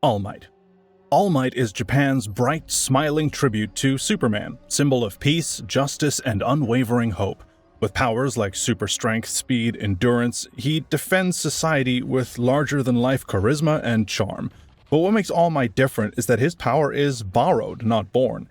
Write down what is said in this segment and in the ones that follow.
All Might. All Might is Japan's bright, smiling tribute to Superman, symbol of peace, justice, and unwavering hope. With powers like super strength, speed, endurance, he defends society with larger-than-life charisma and charm. But what makes All Might different is that his power is borrowed, not born.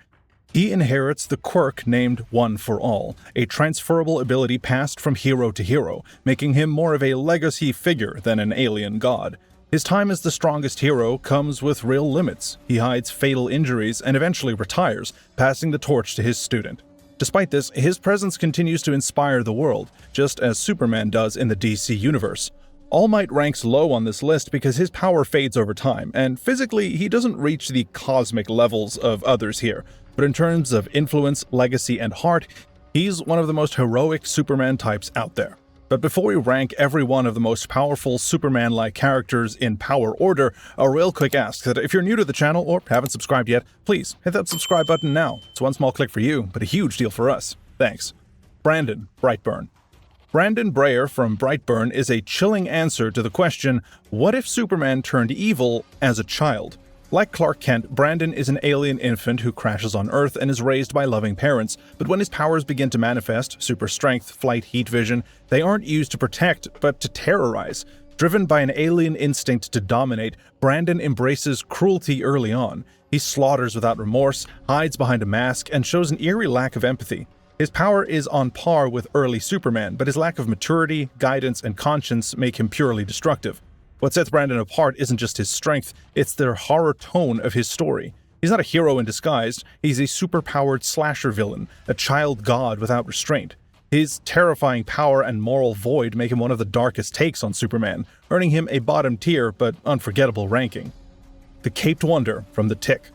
He inherits the quirk named One for All, a transferable ability passed from hero to hero, making him more of a legacy figure than an alien god. His time as the strongest hero comes with real limits. He hides fatal injuries and eventually retires, passing the torch to his student. Despite this, his presence continues to inspire the world, just as Superman does in the DC universe. All Might ranks low on this list because his power fades over time, and physically he doesn't reach the cosmic levels of others here, but in terms of influence, legacy, and heart, he's one of the most heroic Superman types out there. But before we rank every one of the most powerful Superman-like characters in power order, a real quick ask that if you're new to the channel or haven't subscribed yet, please hit that subscribe button now. It's one small click for you, but a huge deal for us. Thanks. Brandon, Brightburn. Brandon Breyer from Brightburn is a chilling answer to the question, what if Superman turned evil as a child? Like Clark Kent, Brandon is an alien infant who crashes on Earth and is raised by loving parents, but when his powers begin to manifest, super strength, flight, heat vision, they aren't used to protect, but to terrorize. Driven by an alien instinct to dominate, Brandon embraces cruelty early on. He slaughters without remorse, hides behind a mask, and shows an eerie lack of empathy. His power is on par with early Superman, but his lack of maturity, guidance, and conscience make him purely destructive. What sets Brandon apart isn't just his strength, it's the horror tone of his story. He's not a hero in disguise, he's a superpowered slasher villain, a child god without restraint. His terrifying power and moral void make him one of the darkest takes on Superman, earning him a bottom-tier but unforgettable ranking. The Caped Wonder from The Tick.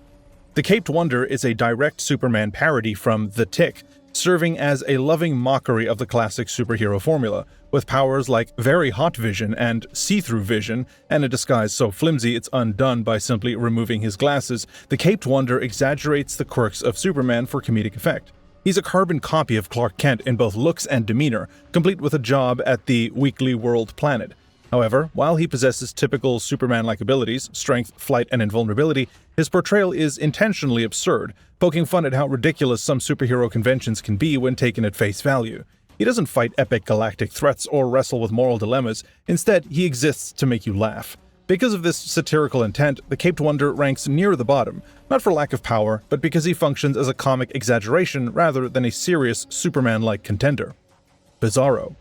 The Caped Wonder is a direct Superman parody from The Tick, serving as a loving mockery of the classic superhero formula, with powers like very hot vision and see-through vision, and a disguise so flimsy it's undone by simply removing his glasses. The Caped Wonder exaggerates the quirks of Superman for comedic effect. He's a carbon copy of Clark Kent in both looks and demeanor, complete with a job at the Weekly World planet. However, while he possesses typical Superman-like abilities, strength, flight, and invulnerability, his portrayal is intentionally absurd, poking fun at how ridiculous some superhero conventions can be when taken at face value. He doesn't fight epic galactic threats or wrestle with moral dilemmas, instead he exists to make you laugh. Because of this satirical intent, the Caped Wonder ranks near the bottom, not for lack of power, but because he functions as a comic exaggeration rather than a serious Superman-like contender. Bizarro.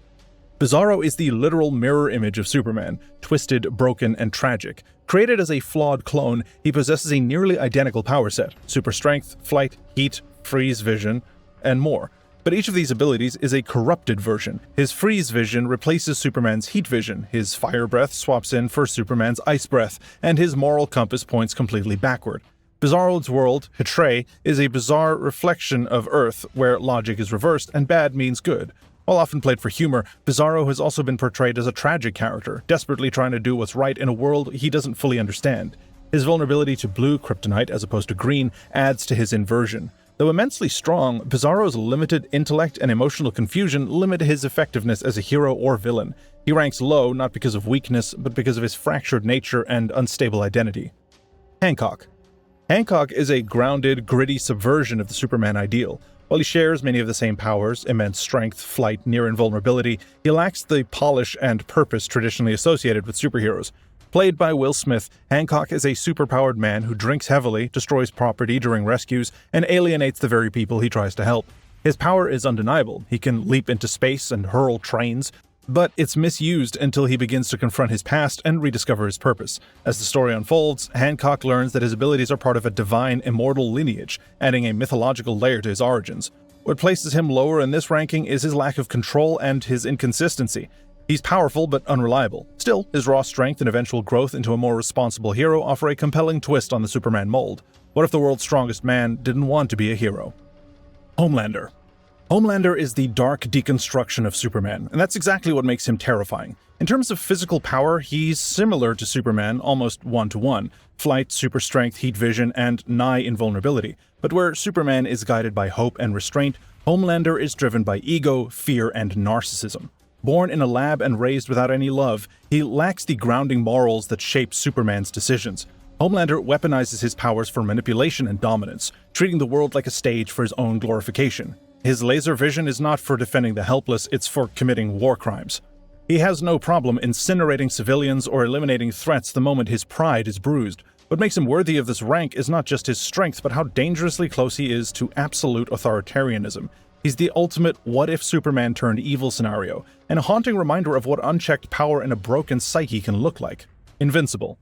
Bizarro is the literal mirror image of Superman, twisted, broken, and tragic. Created as a flawed clone, he possesses a nearly identical power set: super strength, flight, heat, freeze vision, and more. But each of these abilities is a corrupted version. His freeze vision replaces Superman's heat vision, his fire breath swaps in for Superman's ice breath, and his moral compass points completely backward. Bizarro's world, Hyperion, is a bizarre reflection of Earth, where logic is reversed and bad means good. While often played for humor, Bizarro has also been portrayed as a tragic character, desperately trying to do what's right in a world he doesn't fully understand. His vulnerability to blue kryptonite as opposed to green adds to his inversion. Though immensely strong, Bizarro's limited intellect and emotional confusion limit his effectiveness as a hero or villain. He ranks low not because of weakness, but because of his fractured nature and unstable identity. Hancock. Hancock is a grounded, gritty subversion of the Superman ideal. While he shares many of the same powers, immense strength, flight, near invulnerability, he lacks the polish and purpose traditionally associated with superheroes. Played by Will Smith, Hancock is a superpowered man who drinks heavily, destroys property during rescues, and alienates the very people he tries to help. His power is undeniable. He can leap into space and hurl trains, but it's misused until he begins to confront his past and rediscover his purpose. As the story unfolds, Hancock learns that his abilities are part of a divine, immortal lineage, adding a mythological layer to his origins. What places him lower in this ranking is his lack of control and his inconsistency. He's powerful but unreliable. Still, his raw strength and eventual growth into a more responsible hero offer a compelling twist on the Superman mold. What if the world's strongest man didn't want to be a hero? Homelander. Homelander is the dark deconstruction of Superman, and that's exactly what makes him terrifying. In terms of physical power, he's similar to Superman, almost one-to-one. Flight, super strength, heat vision, and nigh invulnerability. But where Superman is guided by hope and restraint, Homelander is driven by ego, fear, and narcissism. Born in a lab and raised without any love, he lacks the grounding morals that shape Superman's decisions. Homelander weaponizes his powers for manipulation and dominance, treating the world like a stage for his own glorification. His laser vision is not for defending the helpless, it's for committing war crimes. He has no problem incinerating civilians or eliminating threats the moment his pride is bruised. What makes him worthy of this rank is not just his strength, but how dangerously close he is to absolute authoritarianism. He's the ultimate what-if Superman turned evil scenario, and a haunting reminder of what unchecked power and a broken psyche can look like. Invincible.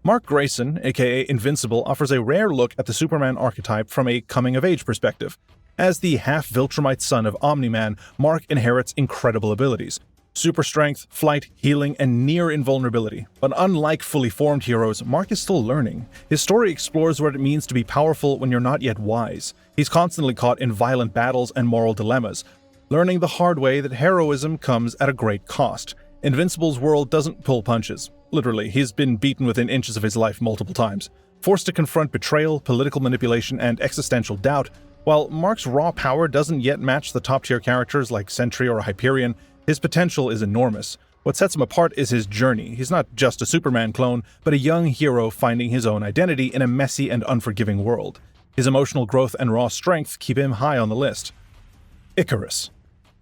Mark Grayson, aka Invincible, offers a rare look at the Superman archetype from a coming-of-age perspective. As the half-Viltrumite son of Omni-Man, Mark inherits incredible abilities. Super strength, flight, healing, and near invulnerability. But unlike fully formed heroes, Mark is still learning. His story explores what it means to be powerful when you're not yet wise. He's constantly caught in violent battles and moral dilemmas, learning the hard way that heroism comes at a great cost. Invincible's world doesn't pull punches. Literally, he's been beaten within inches of his life multiple times. Forced to confront betrayal, political manipulation, and existential doubt, while Mark's raw power doesn't yet match the top-tier characters like Sentry or Hyperion, his potential is enormous. What sets him apart is his journey. He's not just a Superman clone, but a young hero finding his own identity in a messy and unforgiving world. His emotional growth and raw strength keep him high on the list. Ikaris.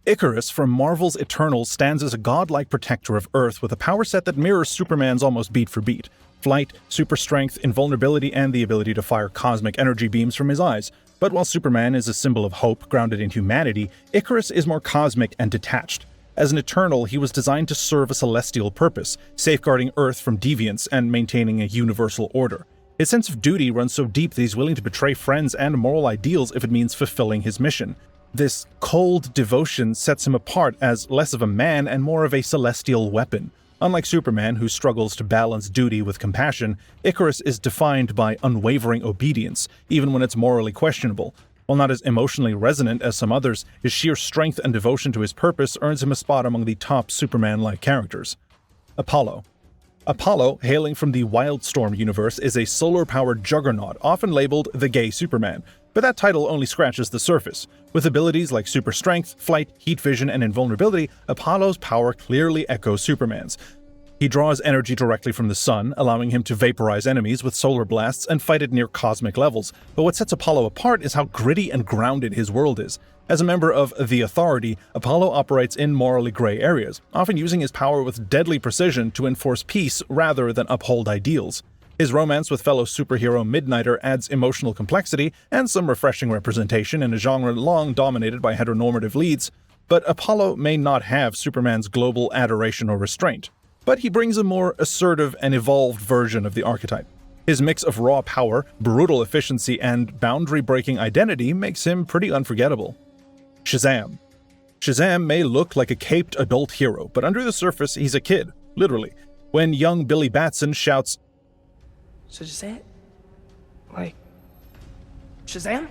Ikaris from Marvel's Eternals stands as a godlike protector of Earth with a power set that mirrors Superman's almost beat for beat. Flight, super strength, invulnerability, and the ability to fire cosmic energy beams from his eyes. But while Superman is a symbol of hope grounded in humanity, Ikaris is more cosmic and detached. As an Eternal, he was designed to serve a celestial purpose, safeguarding Earth from deviance and maintaining a universal order. His sense of duty runs so deep that he's willing to betray friends and moral ideals if it means fulfilling his mission. This cold devotion sets him apart as less of a man and more of a celestial weapon. Unlike Superman, who struggles to balance duty with compassion, Ikaris is defined by unwavering obedience, even when it's morally questionable. While not as emotionally resonant as some others, his sheer strength and devotion to his purpose earns him a spot among the top Superman-like characters. Apollo. Apollo, hailing from the Wildstorm universe, is a solar-powered juggernaut, often labeled the gay Superman, but that title only scratches the surface. With abilities like super strength, flight, heat vision, and invulnerability, Apollo's power clearly echoes Superman's. He draws energy directly from the sun, allowing him to vaporize enemies with solar blasts and fight at near cosmic levels. But what sets Apollo apart is how gritty and grounded his world is. As a member of the Authority, Apollo operates in morally gray areas, often using his power with deadly precision to enforce peace rather than uphold ideals. His romance with fellow superhero Midnighter adds emotional complexity and some refreshing representation in a genre long dominated by heteronormative leads, but Apollo may not have Superman's global adoration or restraint. But he brings a more assertive and evolved version of the archetype. His mix of raw power, brutal efficiency, and boundary-breaking identity makes him pretty unforgettable. Shazam. Shazam may look like a caped adult hero, but under the surface he's a kid, literally. When young Billy Batson shouts, "So just say it? Like, Shazam?"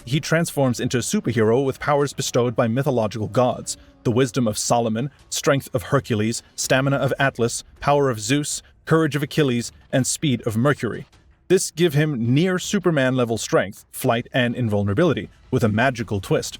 he transforms into a superhero with powers bestowed by mythological gods. The wisdom of Solomon, strength of Hercules, stamina of Atlas, power of Zeus, courage of Achilles, and speed of Mercury. This give him near Superman-level strength, flight, and invulnerability, with a magical twist.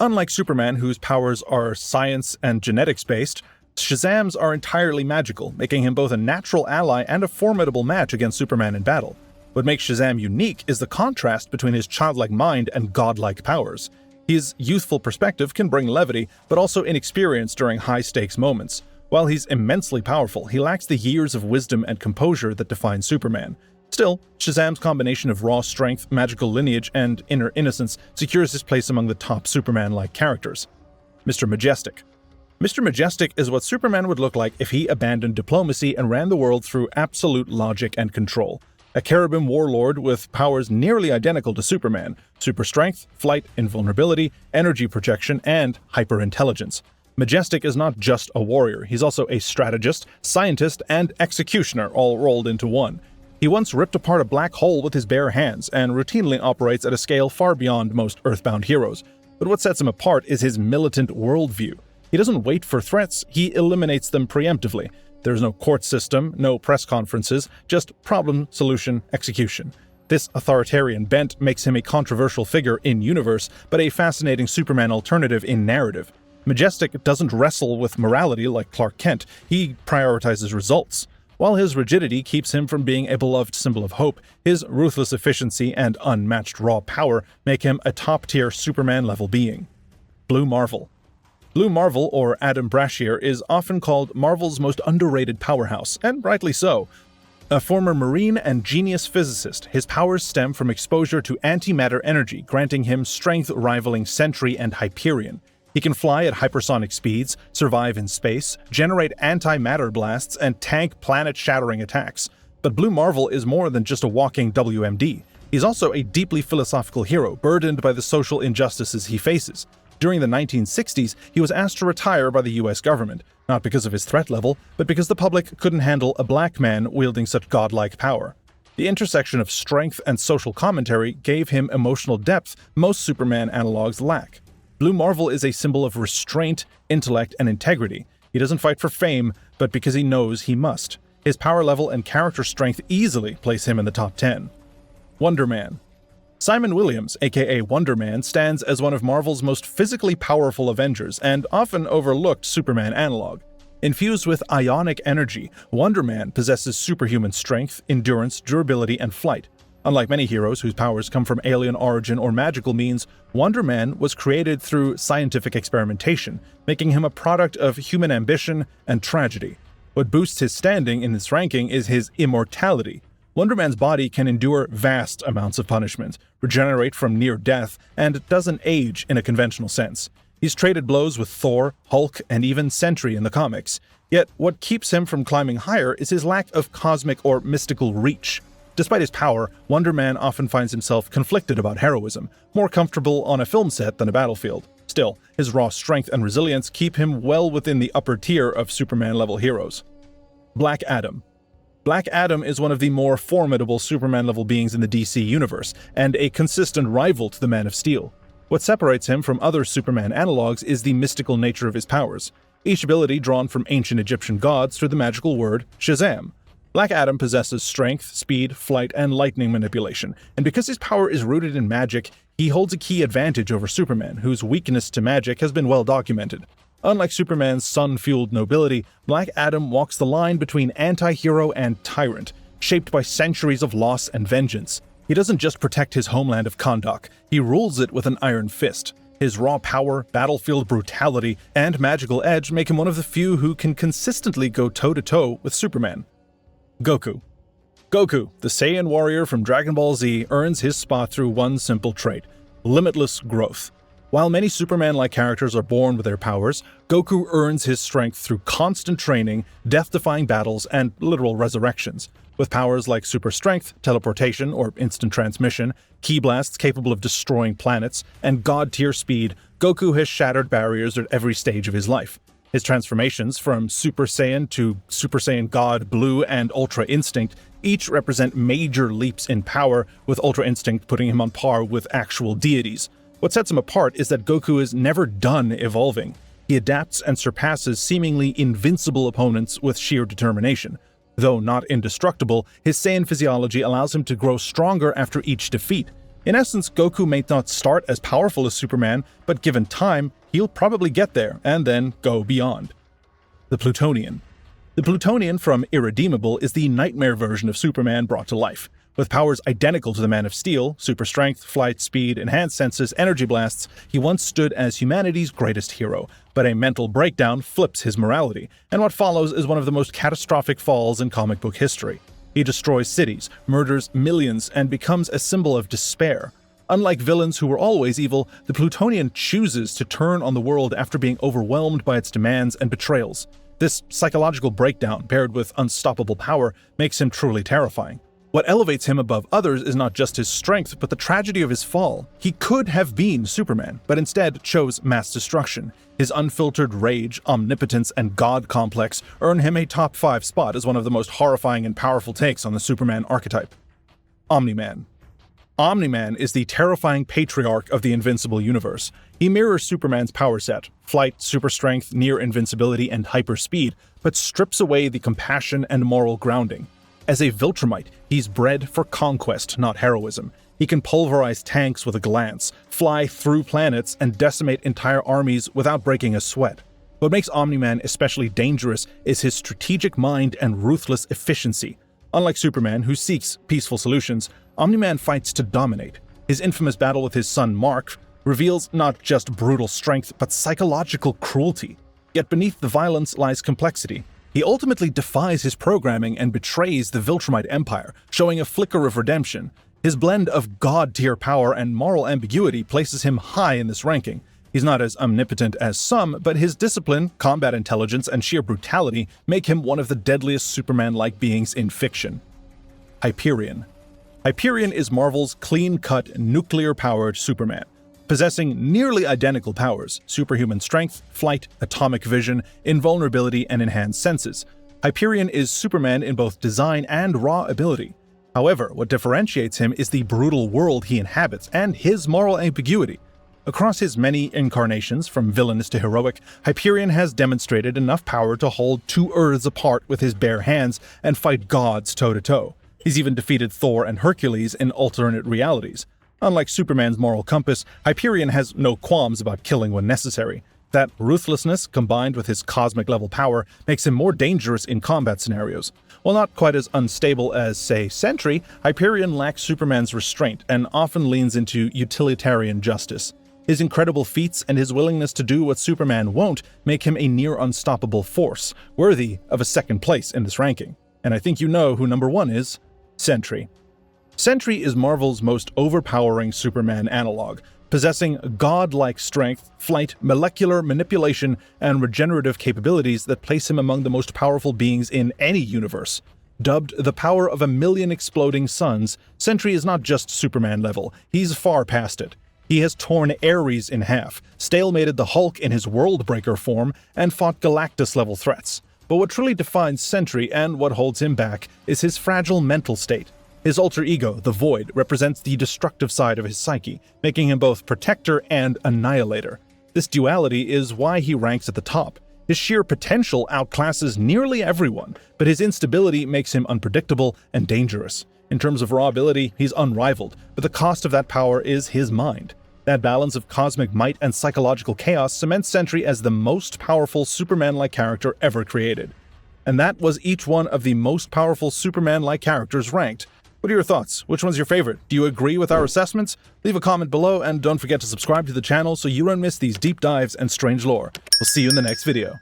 Unlike Superman, whose powers are science and genetics-based, Shazam's are entirely magical, making him both a natural ally and a formidable match against Superman in battle. What makes Shazam unique is the contrast between his childlike mind and godlike powers. His youthful perspective can bring levity, but also inexperience during high-stakes moments. While he's immensely powerful, he lacks the years of wisdom and composure that define Superman. Still, Shazam's combination of raw strength, magical lineage, and inner innocence secures his place among the top Superman-like characters. Mr. Majestic. Mr. Majestic is what Superman would look like if he abandoned diplomacy and ran the world through absolute logic and control. A cherubim warlord with powers nearly identical to Superman: super strength, flight, invulnerability, energy projection, and hyperintelligence. Majestic is not just a warrior, he's also a strategist, scientist, and executioner all rolled into one. He once ripped apart a black hole with his bare hands, and routinely operates at a scale far beyond most Earthbound heroes. But what sets him apart is his militant worldview. He doesn't wait for threats, he eliminates them preemptively. There's no court system, no press conferences, just problem, solution, execution. This authoritarian bent makes him a controversial figure in-universe, but a fascinating Superman alternative in narrative. Majestic doesn't wrestle with morality like Clark Kent, he prioritizes results. While his rigidity keeps him from being a beloved symbol of hope, his ruthless efficiency and unmatched raw power make him a top-tier Superman-level being. Blue Marvel. Blue Marvel, or Adam Brashear, is often called Marvel's most underrated powerhouse, and rightly so. A former Marine and genius physicist, his powers stem from exposure to antimatter energy, granting him strength rivaling Sentry and Hyperion. He can fly at hypersonic speeds, survive in space, generate antimatter blasts, and tank planet-shattering attacks. But Blue Marvel is more than just a walking WMD. He's also a deeply philosophical hero, burdened by the social injustices he faces. During the 1960s, he was asked to retire by the US government, not because of his threat level, but because the public couldn't handle a black man wielding such godlike power. The intersection of strength and social commentary gave him emotional depth most Superman analogs lack. Blue Marvel is a symbol of restraint, intellect, and integrity. He doesn't fight for fame, but because he knows he must. His power level and character strength easily place him in the top 10. Wonder Man. Simon Williams, aka Wonder Man, stands as one of Marvel's most physically powerful Avengers and often overlooked Superman analog. Infused with ionic energy, Wonder Man possesses superhuman strength, endurance, durability, and flight. Unlike many heroes whose powers come from alien origin or magical means, Wonder Man was created through scientific experimentation, making him a product of human ambition and tragedy. What boosts his standing in this ranking is his immortality. Wonder Man's body can endure vast amounts of punishment, regenerate from near death, and doesn't age in a conventional sense. He's traded blows with Thor, Hulk, and even Sentry in the comics. Yet, what keeps him from climbing higher is his lack of cosmic or mystical reach. Despite his power, Wonder Man often finds himself conflicted about heroism, more comfortable on a film set than a battlefield. Still, his raw strength and resilience keep him well within the upper tier of Superman-level heroes. Black Adam. Black Adam is one of the more formidable Superman-level beings in the DC universe, and a consistent rival to the Man of Steel. What separates him from other Superman analogs is the mystical nature of his powers, each ability drawn from ancient Egyptian gods through the magical word Shazam. Black Adam possesses strength, speed, flight, and lightning manipulation, and because his power is rooted in magic, he holds a key advantage over Superman, whose weakness to magic has been well documented. Unlike Superman's sun-fueled nobility, Black Adam walks the line between anti-hero and tyrant, shaped by centuries of loss and vengeance. He doesn't just protect his homeland of Hancock, he rules it with an iron fist. His raw power, battlefield brutality, and magical edge make him one of the few who can consistently go toe-to-toe with Superman. Goku. Goku, the Saiyan warrior from Dragon Ball Z, earns his spot through one simple trait: limitless growth. While many Superman-like characters are born with their powers, Goku earns his strength through constant training, death-defying battles, and literal resurrections. With powers like super strength, teleportation or instant transmission, ki blasts capable of destroying planets, and god-tier speed, Goku has shattered barriers at every stage of his life. His transformations, from Super Saiyan to Super Saiyan God Blue and Ultra Instinct, each represent major leaps in power, with Ultra Instinct putting him on par with actual deities. What sets him apart is that Goku is never done evolving. He adapts and surpasses seemingly invincible opponents with sheer determination. Though not indestructible, his Saiyan physiology allows him to grow stronger after each defeat. In essence, Goku may not start as powerful as Superman, but given time, he'll probably get there and then go beyond. The Plutonian. The Plutonian from Irredeemable is the nightmare version of Superman brought to life. With powers identical to the Man of Steel, super strength, flight, speed, enhanced senses, energy blasts, he once stood as humanity's greatest hero, but a mental breakdown flips his morality, and what follows is one of the most catastrophic falls in comic book history. He destroys cities, murders millions, and becomes a symbol of despair. Unlike villains who were always evil, the Plutonian chooses to turn on the world after being overwhelmed by its demands and betrayals. This psychological breakdown, paired with unstoppable power, makes him truly terrifying. What elevates him above others is not just his strength, but the tragedy of his fall. He could have been Superman, but instead chose mass destruction. His unfiltered rage, omnipotence, and god complex earn him a top 5 spot as one of the most horrifying and powerful takes on the Superman archetype. Omni-Man. Omni-Man is the terrifying patriarch of the Invincible universe. He mirrors Superman's power set: flight, super strength, near invincibility, and hyper speed, but strips away the compassion and moral grounding. As a Viltrumite, he's bred for conquest, not heroism. He can pulverize tanks with a glance, fly through planets, and decimate entire armies without breaking a sweat. What makes Omni-Man especially dangerous is his strategic mind and ruthless efficiency. Unlike Superman, who seeks peaceful solutions, Omni-Man fights to dominate. His infamous battle with his son Mark reveals not just brutal strength, but psychological cruelty. Yet beneath the violence lies complexity. He ultimately defies his programming and betrays the Viltrumite Empire, showing a flicker of redemption. His blend of god-tier power and moral ambiguity places him high in this ranking. He's not as omnipotent as some, but his discipline, combat intelligence, and sheer brutality make him one of the deadliest Superman-like beings in fiction. Hyperion. Hyperion is Marvel's clean-cut, nuclear-powered Superman. Possessing nearly identical powers, superhuman strength, flight, atomic vision, invulnerability, and enhanced senses, Hyperion is Superman in both design and raw ability. However, what differentiates him is the brutal world he inhabits and his moral ambiguity. Across his many incarnations, from villainous to heroic, Hyperion has demonstrated enough power to hold two Earths apart with his bare hands and fight gods toe-to-toe. He's even defeated Thor and Hercules in alternate realities. Unlike Superman's moral compass, Hyperion has no qualms about killing when necessary. That ruthlessness, combined with his cosmic-level power, makes him more dangerous in combat scenarios. While not quite as unstable as, say, Sentry, Hyperion lacks Superman's restraint and often leans into utilitarian justice. His incredible feats and his willingness to do what Superman won't make him a near-unstoppable force, worthy of a second place in this ranking. And I think you know who number one is: Sentry. Sentry is Marvel's most overpowering Superman analog, possessing godlike strength, flight, molecular manipulation, and regenerative capabilities that place him among the most powerful beings in any universe. Dubbed the power of a million exploding suns, Sentry is not just Superman level, he's far past it. He has torn Ares in half, stalemated the Hulk in his Worldbreaker form, and fought Galactus-level threats. But what truly defines Sentry and what holds him back is his fragile mental state. His alter ego, the Void, represents the destructive side of his psyche, making him both protector and annihilator. This duality is why he ranks at the top. His sheer potential outclasses nearly everyone, but his instability makes him unpredictable and dangerous. In terms of raw ability, he's unrivaled, but the cost of that power is his mind. That balance of cosmic might and psychological chaos cements Sentry as the most powerful Superman-like character ever created. And that was each one of the most powerful Superman-like characters ranked. What are your thoughts? Which one's your favorite? Do you agree with our assessments? Leave a comment below and don't forget to subscribe to the channel so you don't miss these deep dives and strange lore. We'll see you in the next video.